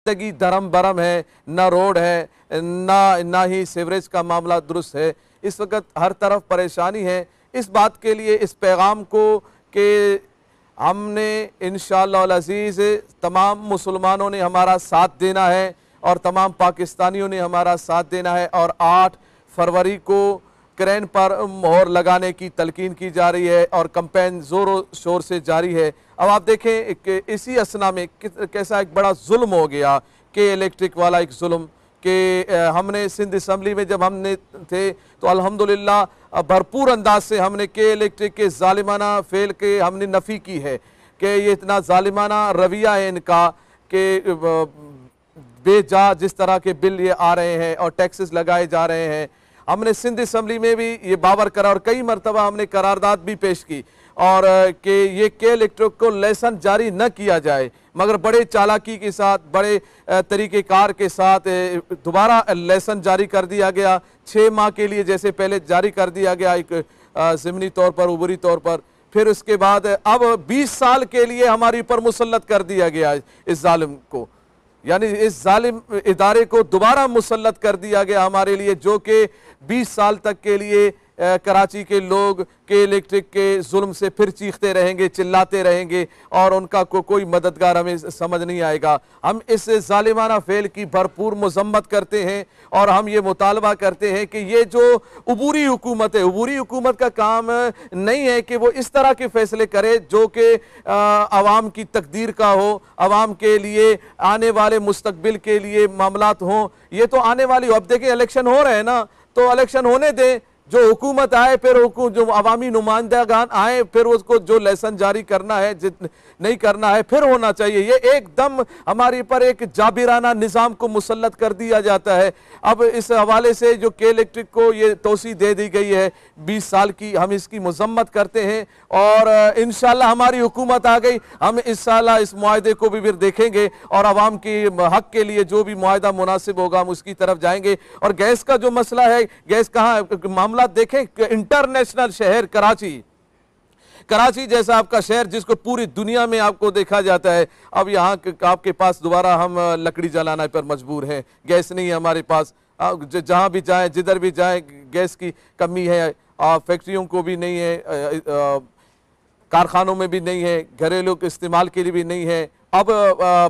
ज़िंदगी धर्म बरम है, ना रोड है, ना ही सीवरेज का मामला दुरुस्त है। इस वक्त हर तरफ परेशानी है। इस बात के लिए इस पैगाम को कि हमने इंशाअल्लाह अज़ीज़ तमाम मुसलमानों ने हमारा साथ देना है और तमाम पाकिस्तानियों ने हमारा साथ देना है, और 8 फरवरी को क्रेन पर मोहर लगाने की तलकीन की जा रही है और कंपेन ज़ोरों शोर से जारी है। अब आप देखें कि इसी असना में कैसा एक बड़ा जुल्म हो गया कि इलेक्ट्रिक वाला एक जुल्म कि हमने सिंध असम्बली में जब हमने थे तो अल्हम्दुलिल्लाह भरपूर अंदाज से हमने के इलेक्ट्रिक के ज़ालिमाना फेल के हमने नफ़ी की है कि ये इतना ज़ालिमाना रवैया है इनका कि बेजा जिस तरह के बिल ये आ रहे हैं और टैक्सेस लगाए जा रहे हैं। हमने सिंध असम्बली में भी ये बावर करा और कई मरतबा हमने करारदाद भी पेश की और कि ये के इलेक्ट्रिक को लाइसेंस जारी न किया जाए, मगर बड़े चालाकी के साथ, बड़े तरीक़ेकार के साथ दोबारा लाइसेंस जारी कर दिया गया 6 माह के लिए, जैसे पहले जारी कर दिया गया एक ज़िमनी तौर पर, उबरी तौर पर। फिर उसके बाद अब 20 साल के लिए हमारे ऊपर मुसल्लत कर दिया गया इस जालिम को, यानी इस जालिम इदारे को दोबारा मुसल्लत कर दिया गया हमारे लिए, जो कि 20 साल तक के लिए कराची के लोग के इलेक्ट्रिक के जुल्म से फिर चीखते रहेंगे, चिल्लाते रहेंगे और उनका कोई मददगार हमें समझ नहीं आएगा। हम इस जालिमाना फेल की भरपूर मजम्मत करते हैं और हम ये मुतालबा करते हैं कि ये जो अबूरी हुकूमत है, अबूरी हुकूमत का काम नहीं है कि वो इस तरह के फैसले करे जो कि आवाम की तकदीर का हो, आवाम के लिए आने वाले मुस्तकबिल के लिए मामलात हों। ये तो आने वाली, अब देखें इलेक्शन हो रहे हैं ना, तो इलेक्शन होने दें, जो हुकूमत आए, फिर जो अवामी नुमाइंदगान आए, फिर उसको जो लाइसेंस जारी करना है, नहीं करना है, फिर होना चाहिए। ये एकदम हमारे पर एक जाबिराना निज़ाम को मुसल्लत कर दिया जाता है। अब इस हवाले से जो के इलेक्ट्रिक को ये तोसी दे दी गई है 20 साल की, हम इसकी मजम्मत करते हैं और इंशाअल्लाह हमारी हुकूमत आ गई, हम इस साल इस मुआहदे को भी फिर देखेंगे और आवाम के हक के लिए जो भी मुआहदा मुनासिब होगा हम उसकी तरफ जाएंगे। और गैस का जो मसला है, गैस कहाँ मामला देखें, इंटरनेशनल शहर कराची जैसा आपका शहर जिसको पूरी दुनिया में आपको देखा जाता है, अब यहाँ आपके पास दोबारा हम लकड़ी जलाने पर मजबूर हैं, गैस नहीं है हमारे पास। जहाँ भी जाएं, जिधर भी जाएं, गैस की कमी है, फैक्ट्रियों को भी नहीं है, कारखानों में भी नहीं है, घरेलू इस्तेमाल के लिए भी नहीं है। अब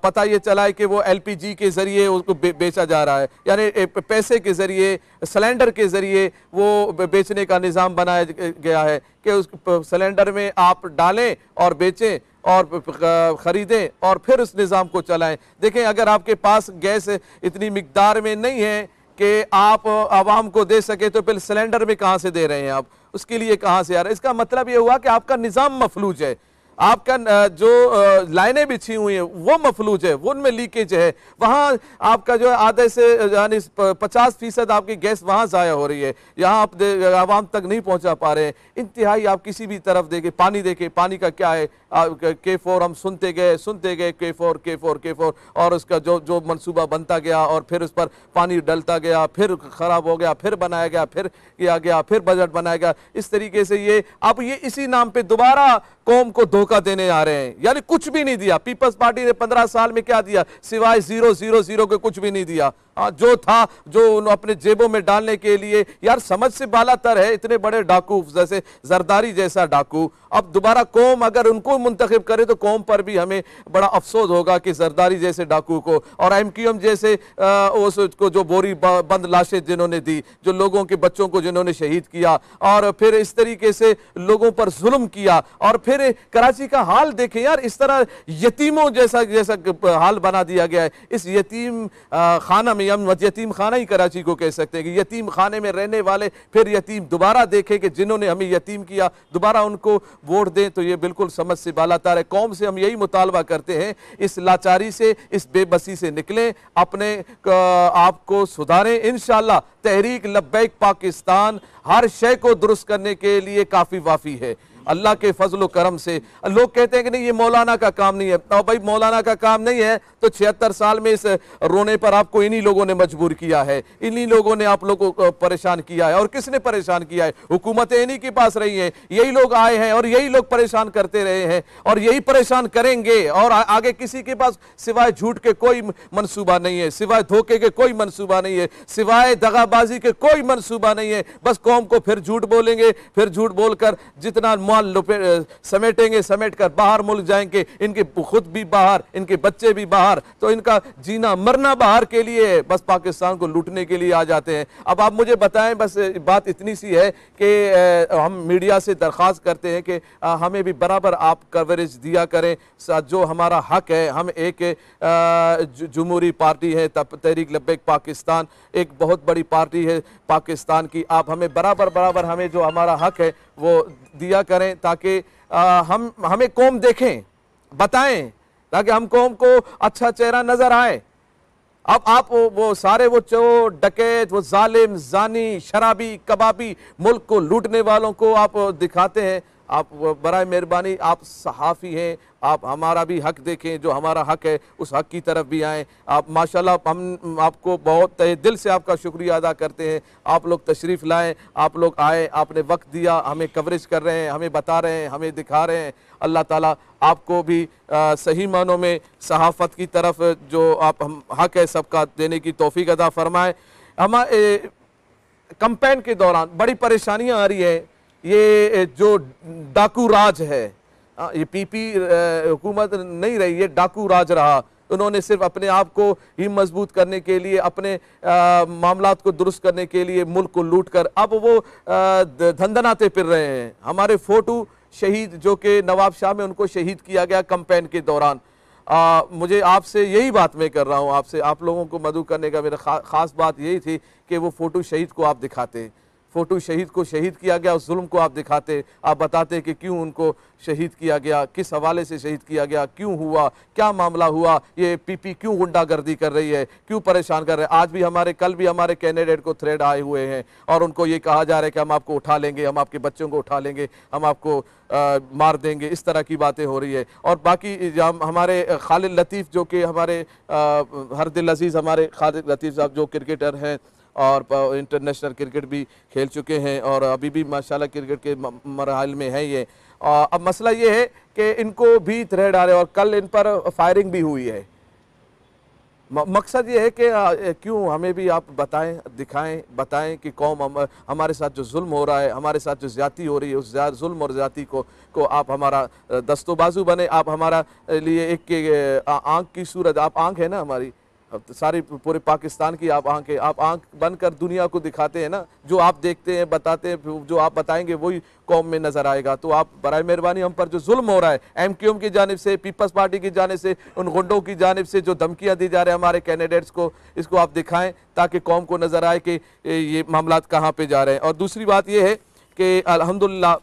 पता ये चला है कि वो एलपीजी के ज़रिए उसको बेचा जा रहा है, यानी पैसे के ज़रिए, सिलेंडर के ज़रिए वो बेचने का निज़ाम बनाया गया है कि उस सिलेंडर में आप डालें और बेचें और ख़रीदें और फिर उस निज़ाम को चलाएं। देखें, अगर आपके पास गैस इतनी मिकदार में नहीं है कि आप आवाम को दे सके तो फिर सिलेंडर में कहाँ से दे रहे हैं आप, उसके लिए कहाँ से आ रहा है? इसका मतलब ये हुआ कि आपका निज़ाम मफलूज है, आपका जो लाइनें बिछी हुई हैं वो मफलूज है, वो उनमें लीकेज है, वहाँ आपका जो है आधे से यानी 50% आपकी गैस वहाँ ज़ाया हो रही है, यहाँ आप आवाम तक नहीं पहुँचा पा रहे हैं। इंतहाई आप किसी भी तरफ देखें, पानी देखें, पानी का क्या है, K4 हम सुनते गए K4 और उसका जो मंसूबा बनता गया और फिर उस पर पानी डलता गया, फिर ख़राब हो गया, फिर बनाया गया, फिर किया गया, फिर बजट बनाया गया। इस तरीके से ये अब ये इसी नाम पे दोबारा कौम को धोखा देने आ रहे हैं, यानी कुछ भी नहीं दिया। पीपल्स पार्टी ने 15 साल में क्या दिया सिवाय 000 के, कुछ भी नहीं दिया। जो था, जो अपने जेबों में डालने के लिए, यार समझ से बालातर है, इतने बड़े डाकू जैसे जरदारी जैसा डाकू अब दोबारा कौम अगर उनको मुंतखब करे तो कौम पर भी हमें बड़ा अफसोस होगा कि जरदारी जैसे डाकू को और MQM जैसे उसको जो बोरी बंद लाशें जिन्होंने दी, जो लोगों के बच्चों को जिन्होंने शहीद किया और फिर इस तरीके से लोगों पर जुल्म किया। और फिर कराची का हाल देखें यार, इस तरह यतीमों जैसा हाल बना दिया गया है। इस यतीम खाना में, हम यतीम खाना ही कराची को कह सकते हैं कि यतीम खाने में रहने वाले फिर यतीम दोबारा देखें कि जिन्होंने हमें यतीम किया दोबारा उनको वोट दें, तो ये बिल्कुल समझ से बालातर है। कौम से हम यही मुतालबा करते हैं, इस लाचारी से, इस बेबसी से निकलें, अपने आप को सुधारें। इंशाअल्लाह तहरीक लब्बैक पाकिस्तान हर शय को दुरुस्त करने के लिए काफ़ी वाफ़ी है अल्लाह के फजल करम से। लोग कहते हैं कि नहीं ये मौलाना का काम नहीं है, तो भाई मौलाना का काम नहीं है तो 76 साल में इस रोने पर आपको इन्हीं लोगों ने मजबूर किया है, इन्हीं लोगों ने आप लोगों को परेशान किया है। और किसने परेशान किया है? हुकूमतें इन्हीं के पास रही हैं, यही लोग आए हैं और यही लोग परेशान करते रहे हैं और यही परेशान करेंगे। और आगे किसी के पास सिवाय झूठ के कोई मंसूबा नहीं है, सिवाय धोखे के कोई मंसूबा नहीं है, सिवाय दगाबाजी के कोई मंसूबा नहीं है। बस कौम को फिर झूठ बोलेंगे, फिर झूठ बोलकर जितना माल समेटेंगे, समेट कर बाहर मुल्क जाएंगे, इनके खुद भी बाहर, इनके बच्चे भी बाहर, तो इनका जीना मरना बाहर के लिए, बस पाकिस्तान को लूटने के लिए आ जाते हैं। अब आप मुझे बताएं, बस बात इतनी सी है कि हम मीडिया से दरख्वास्त करते हैं कि हमें भी बराबर आप कवरेज दिया करें, जो हमारा हक है। हम एक जमहूरी पार्टी है, तहरीक लब्बैक पाकिस्तान एक बहुत बड़ी पार्टी है पाकिस्तान की। आप हमें बराबर हमें जो हमारा हक है वो दिया करें, ताकि हमें कौम देखें, बताएं, ताकि हम कौम को अच्छा चेहरा नजर आए। अब आप वो सारे वो चोर डकैत, वो जालिम जानी शराबी कबाबी मुल्क को लूटने वालों को आप दिखाते हैं। आप बराए मेहरबानी, आप सहाफ़ी हैं, आप हमारा भी हक देखें, जो हमारा हक है उस हक की तरफ भी आएँ। आप माशाल्लाह, हम आपको बहुत तहे दिल से आपका शुक्रिया अदा करते हैं। आप लोग तशरीफ़ लाएँ, आप लोग आए, आपने वक्त दिया, हमें कवरेज कर रहे हैं, हमें बता रहे हैं, हमें दिखा रहे हैं। अल्लाह ताला आपको भी सही मानों में सहाफ़त की तरफ जो आप हम हक है सबका देने की तौफीक अदा फरमाए। हमारे कैंपेन के दौरान बड़ी परेशानियाँ आ रही है। ये जो डाकू राज है, ये पीपी हुकूमत नहीं रही, ये डाकू राज रहा। उन्होंने सिर्फ अपने आप को ही मजबूत करने के लिए, अपने मामलात को दुरुस्त करने के लिए मुल्क को लूट कर अब वो धंधनाते फिर रहे हैं। हमारे फोटू शहीद जो कि नवाब शाह में उनको शहीद किया गया कैंपेन के दौरान। मुझे आपसे यही बात मैं कर रहा हूँ, आपसे आप लोगों को मदऊ करने का मेरा ख़ास बात यही थी कि वो फ़ोटो शहीद को आप दिखाते, फ़ोटो शहीद को शहीद किया गया, उस जुल्म को आप दिखाते, आप बताते कि क्यों उनको शहीद किया गया, किस हवाले से शहीद किया गया, क्यों हुआ, क्या मामला हुआ, ये पीपी क्यों गुंडागर्दी कर रही है, क्यों परेशान कर रहे हैं। आज भी कल भी हमारे कैंडिडेट को थ्रेड आए हुए हैं और उनको ये कहा जा रहा है कि हम आपको उठा लेंगे, हम आपके बच्चों को उठा लेंगे, हम आपको मार देंगे, इस तरह की बातें हो रही है। और बाकी हमारे खालिद लतीफ़ जो कि हमारे हर दिल अजीज़ हमारे खालिद लतीफ़ साहब जो क्रिकेटर हैं और इंटरनेशनल क्रिकेट भी खेल चुके हैं और अभी भी माशाल्लाह क्रिकेट के मरहल में है ये। अब मसला ये है कि इनको भी थ्रेड आ रहे हैं और कल इन पर फायरिंग भी हुई है। मकसद ये है कि क्यों हमें भी आप बताएं, दिखाएं, बताएं कि कौम हमारे साथ जो जुल्म हो रहा है, हमारे साथ जो ज़्यादती हो रही है, उस जुल्म और ज़्यादती को आप हमारा दस्तोबाजू बने, आप हमारा लिए एक आँख की सूरत, आप आँख है ना हमारी सारी पूरे पाकिस्तान की, आप आंख बनकर दुनिया को दिखाते हैं ना, जो आप देखते हैं बताते हैं, जो आप बताएंगे वही कौम में नजर आएगा। तो आप बराए मेहरबानी हम पर जो जुल्म हो रहा है एमक्यूएम की जानिब से, पीपल्स पार्टी की जानिब से, उन गुंडों की जानिब से जो धमकियां दी जा रहे हैं हमारे कैंडिडेट्स को, इसको आप दिखाएं ताकि कौम को नजर आए कि ये मामलात कहाँ पे जा रहे हैं। और दूसरी बात यह है कि अल्हम्दुलिल्लाह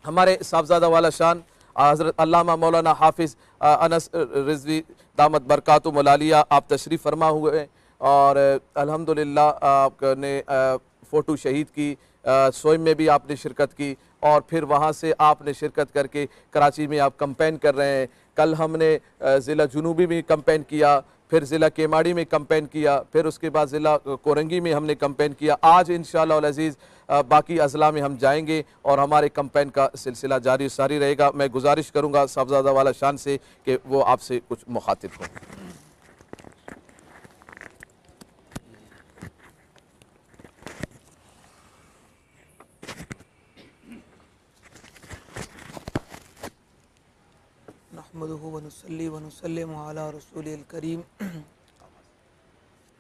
हमारे साहबजादा वाला शान हज़रत अल्लामा मौलाना हाफिज़ अनस रिजवी दामत बरकातुहुम अलिया आप तशरीफ़ फरमा हुए हैं और अल्हम्दुलिल्लाह आपने फ़ोटो शहीद की, सोइम में भी आपने शिरकत की और फिर वहाँ से आपने शिरकत करके कराची में आप कैंपेन कर रहे हैं। कल हमने ज़िला जुनूबी में कैंपेन किया, फिर ज़िला केमाड़ी में कैंपेन किया, फिर उसके बाद ज़िला कोरंगी में हमने कैंपेन किया। आज इंशाअल्लाह अज़ीज़ बाकी अज़ला में हम जाएंगे और हमारे कैंपेन का सिलसिला जारी सारी रहेगा। मैं गुजारिश करूँगा साहबजादा वाला शान से कि वो आपसे कुछ मुखातिब हों। नहमदुहु व नुसल्ली व नुसल्लिमु अला रसूलिल करीम।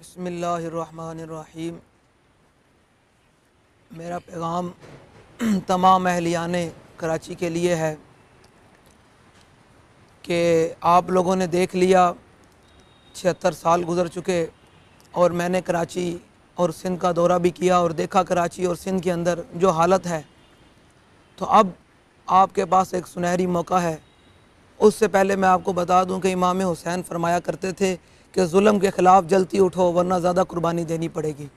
बिस्मिल्लाहिर्रहमानिर्रहीम। मेरा पैगाम तमाम अहलियाने कराची के लिए है कि आप लोगों ने देख लिया 76 साल गुज़र चुके और मैंने कराची और सिंध का दौरा भी किया और देखा कराची और सिंध के अंदर जो हालत है। तो अब आपके पास एक सुनहरी मौका है। उससे पहले मैं आपको बता दूं कि इमाम हुसैन फरमाया करते थे कि जुल्म के ख़िलाफ़ जल्दी उठो वरना ज़्यादा कुर्बानी देनी पड़ेगी।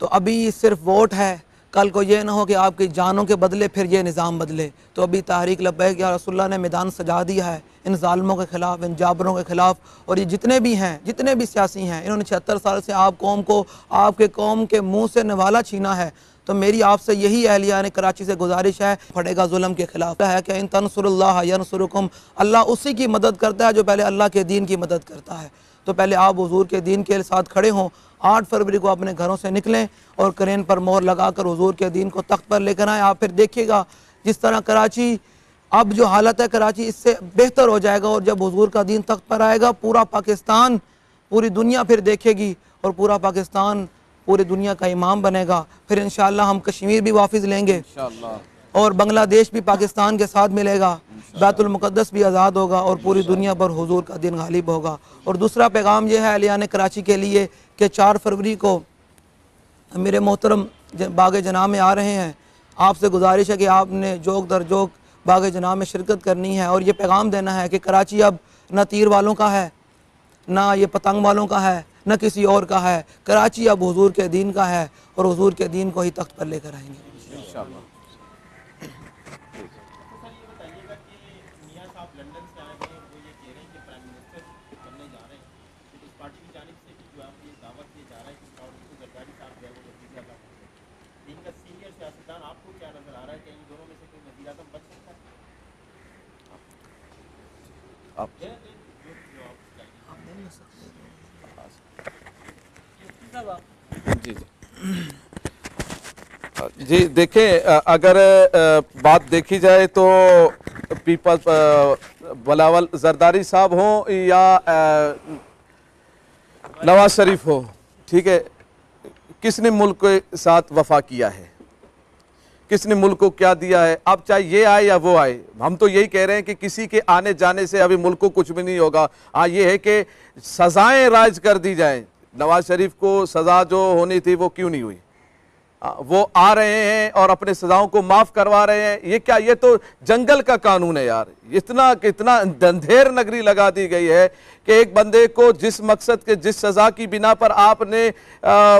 तो अभी सिर्फ वोट है कल को ये ना हो कि आपकी जानों के बदले फिर ये निज़ाम बदले। तो अभी तहरीक लब्बैक या रसूलुल्लाह ने मैदान सजा दिया है इन ज़ालिमों के ख़िलाफ़, इन जाबरों के ख़िलाफ़। और ये जितने भी हैं, जितने भी सियासी हैं, इन्होंने 76 साल से आप कौम को, आपके कौम के मुँह से निवाला छीना है। तो मेरी आपसे यही अहलिया ने कराची से गुजारिश है, पड़ेगा जुल्म के ख़िलाफ़ है कि इन तंसुरुल्लाह यंसुरुकुम, अल्लाह उसी की मदद करता है जो पहले अल्लाह के दीन की मदद करता है। तो पहले आप हुजूर के दीन के साथ खड़े हों। 8 फरवरी को अपने घरों से निकलें और क्रेन पर मोहर लगाकर हुजूर के दीन को तख्त पर लेकर आएँ। आप फिर देखिएगा जिस तरह कराची अब जो हालत है, कराची इससे बेहतर हो जाएगा। और जब हुजूर का दीन तख्त पर आएगा, पूरा पाकिस्तान, पूरी दुनिया फिर देखेगी और पूरा पाकिस्तान पूरी दुनिया का इमाम बनेगा। फिर इंशाअल्लाह हम कश्मीर भी वापस लेंगे इंशाअल्लाह, और बांग्लादेश भी पाकिस्तान के साथ मिलेगा, बैतुल मुक़द्दस भी आज़ाद होगा और पूरी दुनिया पर हुजूर का दिन गालिब होगा। और दूसरा पैगाम यह है अहलियान कराची के लिए कि 4 फरवरी को मेरे मोहतरम बाग जनाब में आ रहे हैं। आपसे गुजारिश है कि आपने जोक दर जोक बाग जनाब में शिरकत करनी है और ये पैगाम देना है कि कराची अब न तीर वालों का है, ना ये पतंग वालों का है, न किसी और का है। कराची अब हुजूर के दीन का है और हुजूर के दीन को ही तख्त पर लेकर आएंगे इंशाअल्लाह। जी जी देखें, अगर बात देखी जाए तो पीपल्स बिलावल जरदारी साहब हों या नवाज शरीफ हो, ठीक है, किसने मुल्क के साथ वफा किया है, किसने मुल्क को क्या दिया है। अब चाहे ये आए या वो आए, हम तो यही कह रहे हैं कि किसी के आने जाने से अभी मुल्क को कुछ भी नहीं होगा। हाँ, ये है कि सज़ाएं राइज कर दी जाएं। नवाज शरीफ को सज़ा जो होनी थी वो क्यों नहीं हुई? वो आ रहे हैं और अपने सजाओं को माफ़ करवा रहे हैं। ये क्या, ये तो जंगल का कानून है यार। इतना कितना अंधेर नगरी लगा दी गई है कि एक बंदे को जिस मकसद के, जिस सज़ा की बिना पर आपने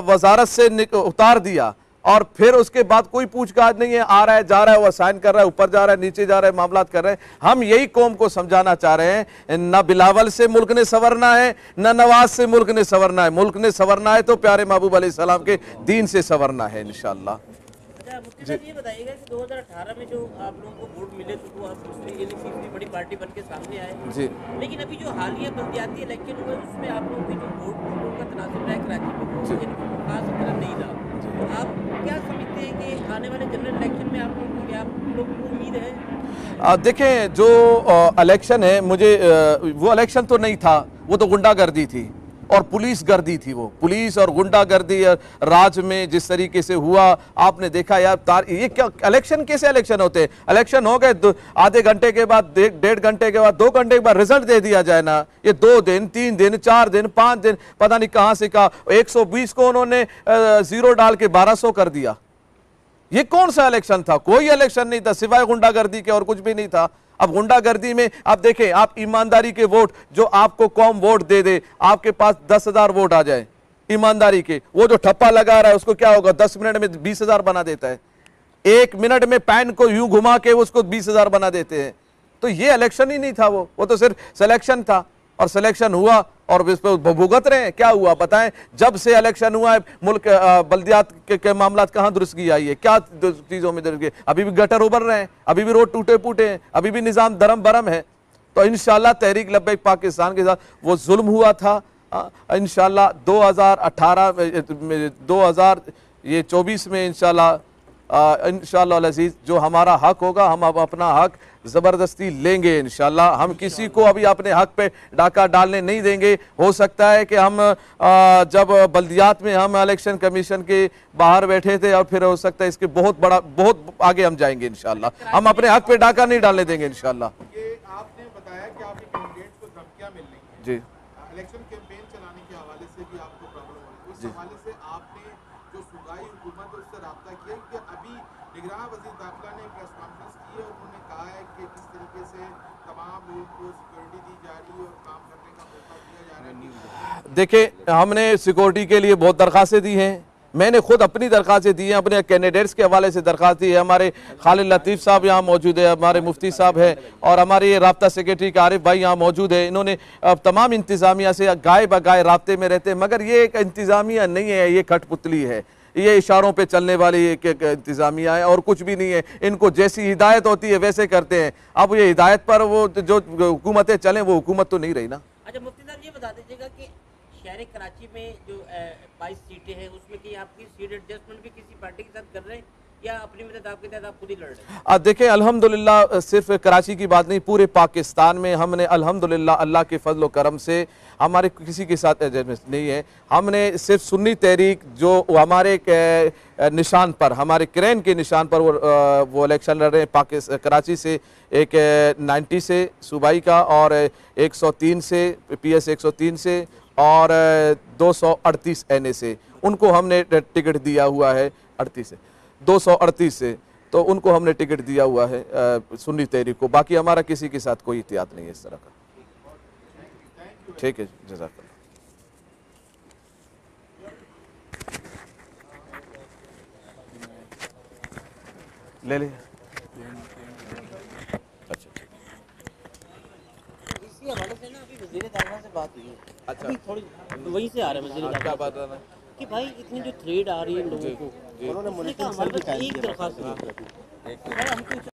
वजारत से उतार दिया और फिर उसके बाद कोई पूछताछ नहीं है, आ रहा है जा रहा है, वो साइन कर रहा है, ऊपर जा रहा है नीचे जा रहा है, मामला कर रहे हैं। हम यही कौम को समझाना चाह रहे हैं, न बिलावल से मुल्क ने संवरना है, न नवाज से मुल्क ने संवरना है। मुल्क ने संवरना है तो प्यारे महबूब अलैहिस्सलाम के दीन से संवरना है इंशाअल्लाह। अच्छा, ये बताइएगा कि 2018 में जो आप लोगों को वोट मिले तो आप दूसरी बड़ी पार्टी बन के सामने आए जी, लेकिन अभी जो हालिया बल्दियाती इलेक्शन हुए उसमें आप लोगों के जो वोट का तनासुब है कराची में खास तरह नहीं रहा। तो आप क्या समझते हैं कि आने वाले जनरल इलेक्शन में आप लोग को उम्मीद है? देखें, जो इलेक्शन है, मुझे वो इलेक्शन तो नहीं था, वो तो गुंडागर्दी थी और पुलिस गर्दी थी। वो पुलिस और गुंडागर्दी राज में जिस तरीके से हुआ आपने देखा यार। ये क्या इलेक्शन, कैसे इलेक्शन होते हैं? इलेक्शन हो गए, आधे घंटे के बाद, 1.5 घंटे के बाद, 2 घंटे के बाद रिजल्ट दे दिया जाए ना। ये 2 दिन 3 दिन 4 दिन 5 दिन पता नहीं कहां से कहा। 120 को उन्होंने 0 डाल के 1200 कर दिया। ये कौन सा इलेक्शन था? कोई इलेक्शन नहीं था सिवाय गुंडागर्दी के, और कुछ भी नहीं था। अब गुंडागर्दी में आप देखें, आप ईमानदारी के वोट, जो आपको कौम वोट दे दे, आपके पास 10,000 वोट आ जाए ईमानदारी के, वो जो ठप्पा लगा रहा है उसको क्या होगा? 10 मिनट में 20,000 बना देता है। 1 मिनट में पैन को यूं घुमा के उसको 20,000 बना देते हैं। तो ये इलेक्शन ही नहीं था, वो तो सिर्फ सिलेक्शन था। और सिलेक्शन हुआ और इस पर भुगत रहे हैं। क्या हुआ बताएं? जब से इलेक्शन हुआ है मुल्क बल्दियात के मामला कहाँ दुरुस्तगी आई है? क्या चीज़ों में दुरुस्तगी? अभी भी गटर उभर रहे हैं, अभी भी रोड टूटे फूटे हैं, अभी भी निज़ाम धर्म भरम है। तो इंशाअल्लाह तहरीक लब्बैक पाकिस्तान के साथ वो जुल्म हुआ था, इंशाअल्लाह 2024 में इंशाअल्लाह अज़ीज़ जो हमारा हक होगा, हम अब अपना हक ज़बरदस्ती लेंगे इंशाअल्लाह। हम किसी को अभी अपने हक पे डाका डालने नहीं देंगे। हो सकता है कि हम जब बल्दियात में हम इलेक्शन कमीशन के बाहर बैठे थे, और फिर हो सकता है इसके बहुत आगे हम जाएंगे इंशाअल्लाह। हम अपने हक पे डाका नहीं डालने देंगे इंशाअल्लाह। आपने बताया कि आपके कैंडिडेट्स को धमकियां मिल रही हैं जी, इलेक्शन कैंपेन चलाने के हवाले से भी आपको प्रॉब्लम हो रही है। उस हवाले से आपने जो सूबाई हुकूमत है उससे रब्ता किया? क्योंकि अभी निगरान वज़ीर दाखिला ने प्रेस कॉन्फ्रेंस की है और उन्होंने कहा है कि किस तरीके से तमाम लोगों को सिक्योरिटी दी जा रही है और काम करने का मौका दिया जा रहा है। देखिए, हमने सिक्योरिटी के लिए बहुत दरख्वास्तें दी हैं, मैंने खुद अपनी दरख्वास्तें दी हैं, अपने कैंडिडेट्स के हवाले से दरख्वास्त दी है। हमारे खालिद लतीफ़ साहब यहाँ मौजूद है, हमारे मुफ्ती साहब हैं, और हमारे राब्ता सेक्रेटरी का आरिफ भाई यहाँ मौजूद है। इन्होंने तमाम इंतज़ामिया से गाय बगाए राब्ते में रहते हैं, मगर ये एक इंतज़ामिया नहीं है, ये कठपुतली है, ये इशारों पे चलने वाली एक इंतज़ामिया है और कुछ भी नहीं है। इनको जैसी हिदायत होती है वैसे करते हैं। अब ये हिदायत पर वो जो हुकूमतें चलें वो हुकूमत तो नहीं रही ना। अच्छा मुफ्ती साहब ये बता दीजिएगा कि शहर कराची में जो 22 सीटें हैं उसमें कि आपकी सीट एडजस्टमेंट भी किसी पार्टी के साथ कर रहे हैं या अपनी मदद आपके तहत आप खुद ही लड़ रहे हैं? देखें, अल्हम्दुलिल्लाह सिर्फ कराची की बात नहीं, पूरे पाकिस्तान में हमने अल्हम्दुलिल्लाह अल्लाह के फजल व करम से हमारे किसी के साथ एडजस्टमेंट नहीं है। हमने सिर्फ सुन्नी तहरीक जो हमारे निशान पर, हमारे क्रेन के निशान पर वो इलेक्शन लड़ रहे हैं पाकिस्तान कराची से, एक 90 से सूबाई का और 103 से PS 103 से और 238 NA से, उनको हमने टिकट दिया हुआ है 38 से 238 से, तो उनको हमने टिकट दिया हुआ है सुन्नी तहरीक को। बाकी हमारा किसी के साथ कोई इत्तेहाद नहीं है इस तरह का। ठीक है, जज़ाकल्लाह। ले ले। अच्छा, इसी हवाले से ना अभी वज़ीर दाखिला से बात हुई है। अच्छा, अभी थोड़ी वहीं से आ रहा है वज़ीर दाखिला। क्या बात है कि भाई इतनी जो थ्रेड आ रही है लोगों को, उन्होंने कहा हमारे पास एक दरख्वास्त है, हमको